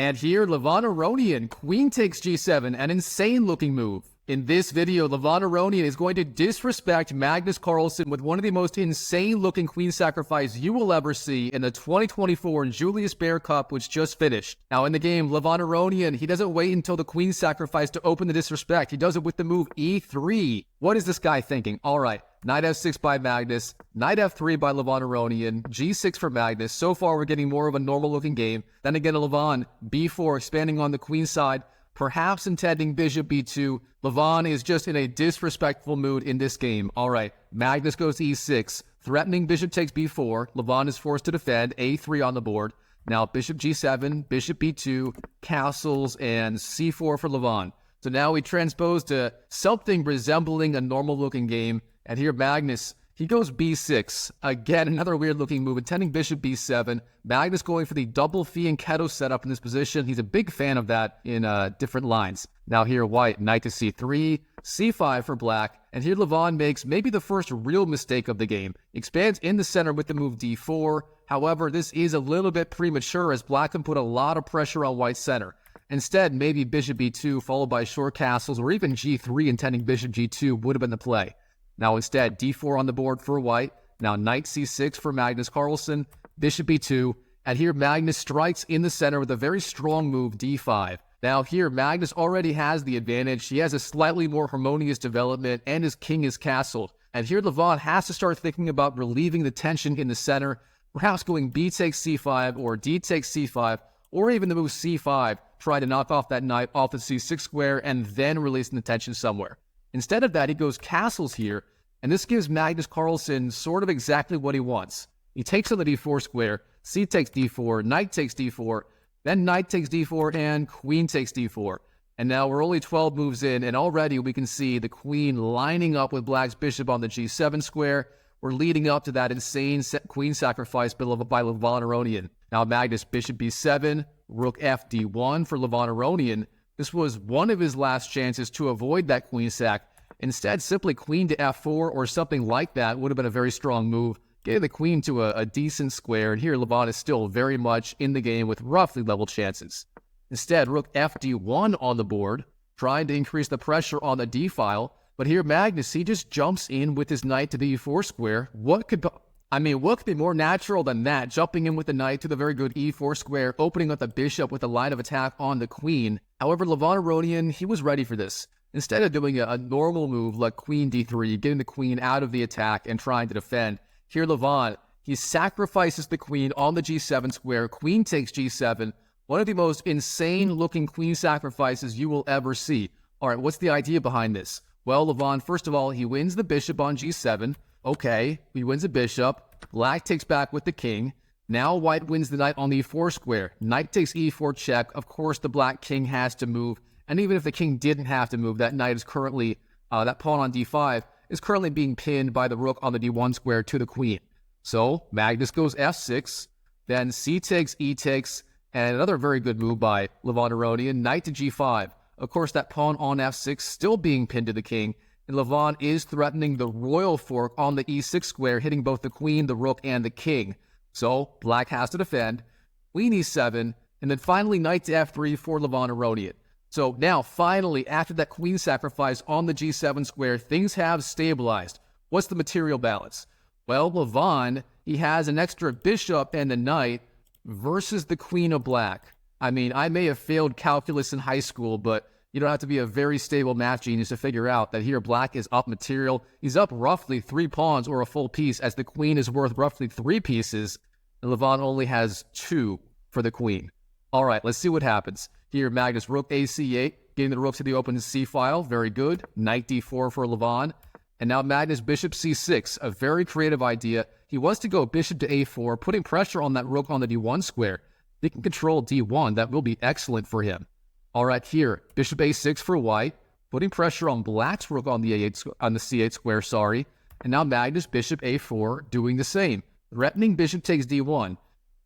And here, Levon Aronian, queen takes g7, an insane-looking move. In this video, Levon Aronian is going to disrespect Magnus Carlsen with one of the most insane-looking queen sacrifice you will ever see in the 2024 Julius Baer Cup, which just finished. Now, in the game, Levon Aronian, he doesn't wait until the queen sacrifice to open the disrespect. He does it with the move e3. What is this guy thinking? All right, knight f6 by Magnus, knight f3 by Levon Aronian, g6 for Magnus. So far, we're getting more of a normal-looking game. Then again, Levon, b4, expanding on the queen side, perhaps intending bishop b2. Levon is just in a disrespectful mood in this game. All right, Magnus goes to e6, threatening bishop takes b4. Levon is forced to defend, a3 on the board. Now bishop g7, bishop b2, castles, and c4 for Levon. So now we transpose to something resembling a normal-looking game. And here Magnus, he goes b6. Again, another weird-looking move, intending bishop b7. Magnus going for the double fianchetto setup in this position. He's a big fan of that in different lines. Now here, white, knight to c3, c5 for black. And here Levon makes maybe the first real mistake of the game. Expands in the center with the move d4. However, this is a little bit premature as black can put a lot of pressure on white's center. Instead, maybe bishop b2 followed by short castles, or even g3 intending bishop g2 would have been the play. Now instead, d4 on the board for white. Now knight c6 for Magnus Carlsen, bishop b2. And here Magnus strikes in the center with a very strong move, d5. Now here, Magnus already has the advantage. He has a slightly more harmonious development, and his king is castled. And here Levon has to start thinking about relieving the tension in the center, perhaps going b takes c5 or d takes c5, or even the move c5, trying to knock off that knight off the c6 square and then releasing the tension somewhere. Instead of that, he goes castles here, and this gives Magnus Carlsen sort of exactly what he wants. He takes on the d4 square, c takes d4, knight takes d4, then knight takes d4, and queen takes d4. And now we're only 12 moves in, and already we can see the queen lining up with black's bishop on the g7 square. We're leading up to that insane queen sacrifice by Levon Aronian. Now Magnus, bishop b7, rook f d1 for Levon Aronian. This was one of his last chances to avoid that queen sack. Instead, simply queen to f4 or something like that would have been a very strong move, getting the queen to a decent square, and here Levon is still very much in the game with roughly level chances. Instead, rook f d1 on the board, trying to increase the pressure on the d file, but here Magnus, he just jumps in with his knight to the e4 square. What could be more natural than that, jumping in with the knight to the very good e4 square, opening up the bishop with a line of attack on the queen. However, Levon Aronian, he was ready for this. Instead of doing a normal move like queen d3, getting the queen out of the attack and trying to defend, here Levon, he sacrifices the queen on the g7 square, queen takes g7, one of the most insane-looking queen sacrifices you will ever see. All right, what's the idea behind this? Well, Levon, first of all, he wins the bishop on g7. Okay, he wins a bishop. Black takes back with the king. Now white wins the knight on the e4 square. Knight takes e4 check. Of course, the black king has to move. And even if the king didn't have to move, that knight is currently, that pawn on d5 is currently being pinned by the rook on the d1 square to the queen. So Magnus goes f6, then c takes, e takes, and another very good move by Levon Aronian, knight to g5. Of course, that pawn on f6 still being pinned to the king, and Levon is threatening the royal fork on the e6 square, hitting both the queen, the rook, and the king. So black has to defend, queen e7, and then finally knight to f3 for Levon Aronian. So now, finally, after that queen sacrifice on the g7 square, things have stabilized. What's the material balance? Well, Levon, he has an extra bishop and a knight versus the queen of black. I mean, I may have failed calculus in high school, but you don't have to be a very stable math genius to figure out that here black is up material. He's up roughly 3 pawns or a full piece, as the queen is worth roughly 3 pieces, and Levon only has 2 for the queen. All right, let's see what happens. Here, Magnus, rook ac8, getting the rook to the open c-file. Very good. Knight d4 for Levon. And now Magnus, bishop c6, a very creative idea. He wants to go bishop to a4, putting pressure on that rook on the d1 square. He can control d1. That will be excellent for him. All right, here, bishop a6 for white, putting pressure on black's rook on the c8 square, sorry. And now Magnus, bishop a4, doing the same, threatening bishop takes d1.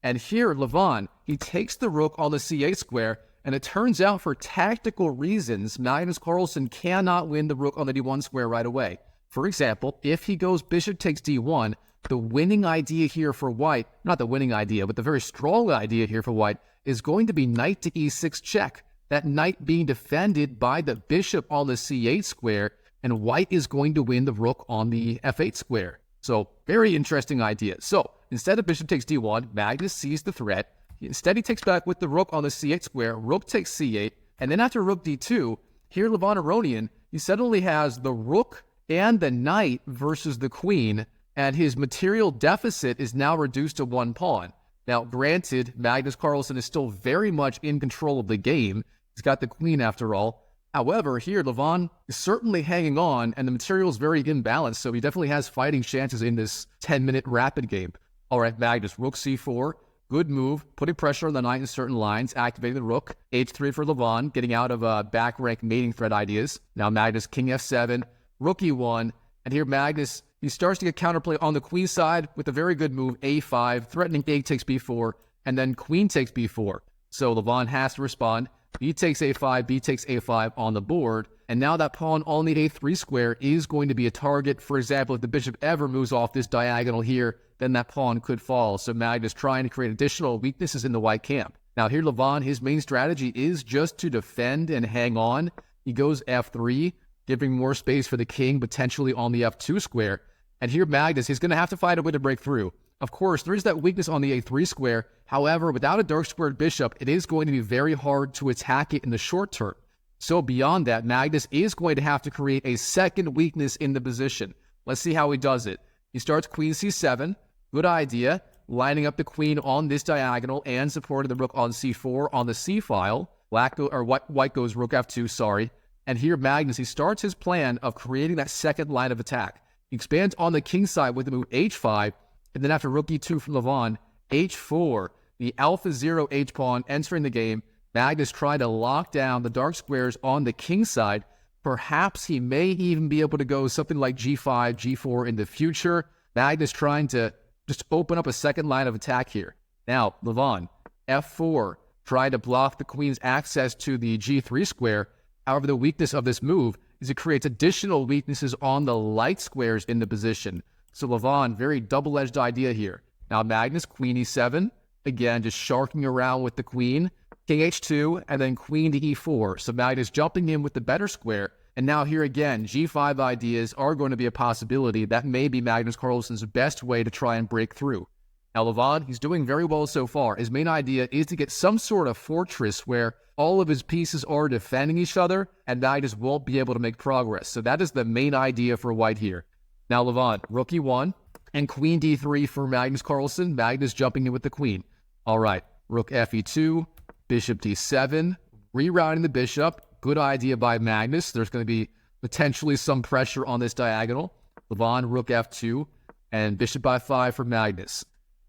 And here, Levon, he takes the rook on the c8 square, and it turns out for tactical reasons, Magnus Carlsen cannot win the rook on the d1 square right away. For example, if he goes bishop takes d1, the winning idea here for white, not the winning idea, but the very strong idea here for white, is going to be knight to e6 check. That knight being defended by the bishop on the c8 square, and white is going to win the rook on the f8 square. So very interesting idea. So instead of bishop takes d1, Magnus sees the threat. Instead, he takes back with the rook on the c8 square, rook takes c8, and then after rook d2, here Levon Aronian, he suddenly has the rook and the knight versus the queen, and his material deficit is now reduced to 1 pawn. Now, granted, Magnus Carlsen is still very much in control of the game. He's got the queen after all. However, here, Levon is certainly hanging on, and the material is very imbalanced, so he definitely has fighting chances in this 10-minute rapid game. All right, Magnus, rook c4. Good move, putting pressure on the knight in certain lines, activating the rook. h3 for Levon, getting out of back rank mating threat ideas. Now Magnus, king f7, rook e1, and here Magnus, he starts to get counterplay on the queen side with a very good move, a5, threatening a takes b4, and then queen takes b4. So Levon has to respond. B takes a5, b takes a5 on the board, and now that pawn on the a3 square is going to be a target. For example, if the bishop ever moves off this diagonal here, then that pawn could fall. So Magnus trying to create additional weaknesses in the white camp. Now here Levon, his main strategy is just to defend and hang on. He goes f3, giving more space for the king potentially on the f2 square. And here Magnus, he's going to have to find a way to break through. Of course, there is that weakness on the a3 square. However, without a dark squared bishop, it is going to be very hard to attack it in the short term. So beyond that, Magnus is going to have to create a second weakness in the position. Let's see how he does it. He starts queen c7. Good idea. Lining up the queen on this diagonal and supporting the rook on c4 on the c file. White goes rook f2, sorry. And here Magnus, he starts his plan of creating that second line of attack. He expands on the king side with the move h5, and then after rook e2 from Levon, h4, the alpha 0 h-pawn entering the game. Magnus trying to lock down the dark squares on the king side. Perhaps he may even be able to go something like g5, g4 in the future. Magnus trying to just open up a second line of attack here. Now, Levon, f4, trying to block the queen's access to the g3 square. However, the weakness of this move is it creates additional weaknesses on the light squares in the position. So Levon, very double-edged idea here. Now Magnus, queen e7, again, just sharking around with the queen. King h2, and then queen to e4. So Magnus jumping in with the better square. And now here again, g5 ideas are going to be a possibility. That may be Magnus Carlsen's best way to try and break through. Now Levon, he's doing very well so far. His main idea is to get some sort of fortress where all of his pieces are defending each other, and Magnus won't be able to make progress. So that is the main idea for white here. Now Levon, rook e1, and queen d3 for Magnus Carlsen. Magnus jumping in with the queen. All right, rook fe2, bishop d7, rerouting the bishop. Good idea by Magnus. There's going to be potentially some pressure on this diagonal. Levon, rook f2, and bishop f5 for Magnus.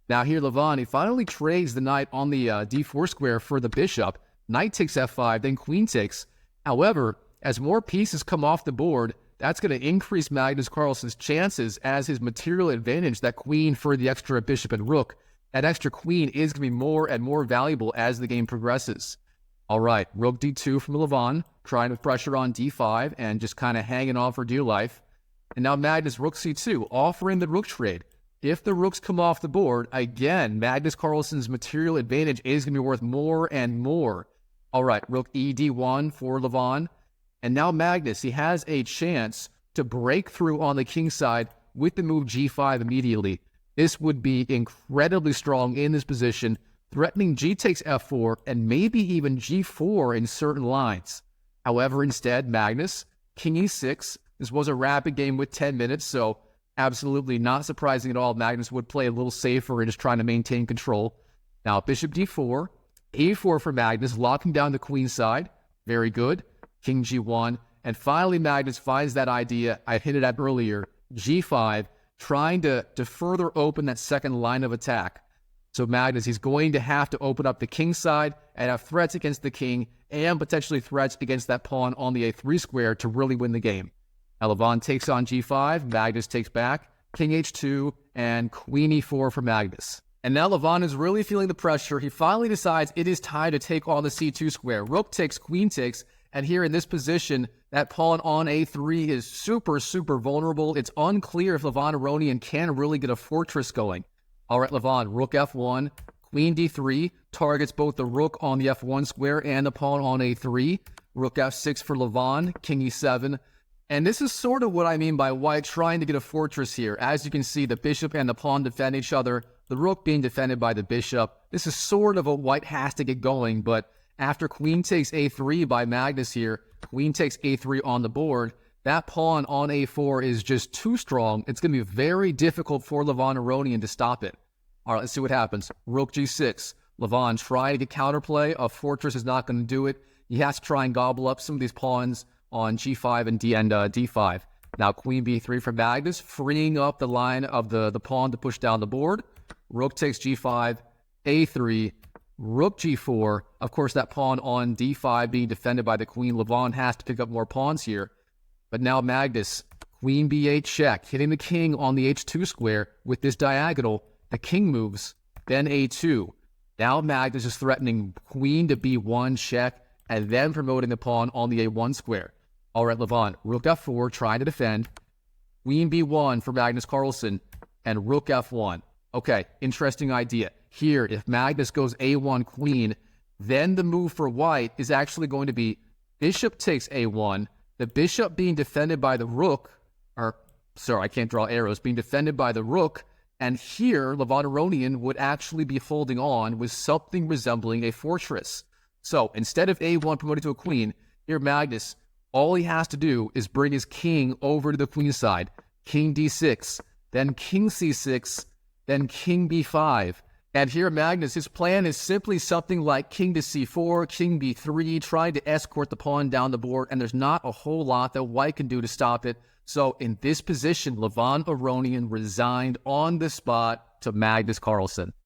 Now here Levon, he finally trades the knight on the d4 square for the bishop. Knight takes f5, then queen takes. However, as more pieces come off the board, that's going to increase Magnus Carlsen's chances as his material advantage, that queen for the extra bishop and rook, that extra queen is going to be more and more valuable as the game progresses. All right, rook d2 from Levon, trying to pressure on d5 and just kind of hanging on for dear life. And now Magnus, rook c2, offering the rook trade. If the rooks come off the board, again, Magnus Carlsen's material advantage is going to be worth more and more. All right, rook ed1 for Levon. And now Magnus, he has a chance to break through on the king side with the move g5 immediately. This would be incredibly strong in this position, threatening g takes f4 and maybe even g4 in certain lines. However, instead, Magnus, king e6. This was a rapid game with 10 minutes, so absolutely not surprising at all. Magnus would play a little safer and just trying to maintain control. Now, bishop d4, a4 for Magnus, locking down the queen side. Very good. King g1. And finally, Magnus finds that idea I hinted at earlier, g5, trying to further open that second line of attack. So Magnus, he's going to have to open up the king side and have threats against the king and potentially threats against that pawn on the a3 square to really win the game. Now Levon takes on g5, Magnus takes back, king h2, and queen e4 for Magnus. And now Levon is really feeling the pressure. He finally decides it is time to take on the c2 square. Rook takes, queen takes, and here in this position, that pawn on a3 is super, super vulnerable. It's unclear if Levon Aronian can really get a fortress going. All right, Levon, rook f1, Queen d3 targets both the rook on the f1 square and the pawn on a3. Rook f6 for Levon, king e7. And this is sort of what I mean by white trying to get a fortress here. As you can see, the bishop and the pawn defend each other, the rook being defended by the bishop. This is sort of what white has to get going, but after queen takes a3 by Magnus here, queen takes a3 on the board, that pawn on a4 is just too strong. It's going to be very difficult for Levon Aronian to stop it. All right, let's see what happens. Rook g6. Levon trying to get counterplay. A fortress is not going to do it. He has to try and gobble up some of these pawns on g5 and d5. Now queen b3 for Magnus, freeing up the line of the pawn to push down the board. Rook takes g5, a3, rook g4. Of course, that pawn on d5 being defended by the queen. Levon has to pick up more pawns here. But now Magnus, queen b8 check, hitting the king on the h2 square with this diagonal. The king moves, then a2. Now Magnus is threatening queen to b1 check, and then promoting the pawn on the a1 square. All right, Levon, rook f4, trying to defend. Queen b1 for Magnus Carlsen, and rook f1. Okay, interesting idea. Here, if Magnus goes a1 queen, then the move for white is actually going to be bishop takes a1, the bishop being defended by the rook, I can't draw arrows, being defended by the rook, and here Levon Aronian would actually be holding on with something resembling a fortress. So instead of a1 promoting to a queen, here Magnus, all he has to do is bring his king over to the queen side. King d6, then king c6, then king b5. And here Magnus, his plan is simply something like king to c4, king b3, trying to escort the pawn down the board, and there's not a whole lot that white can do to stop it. So in this position, Levon Aronian resigned on the spot to Magnus Carlsen.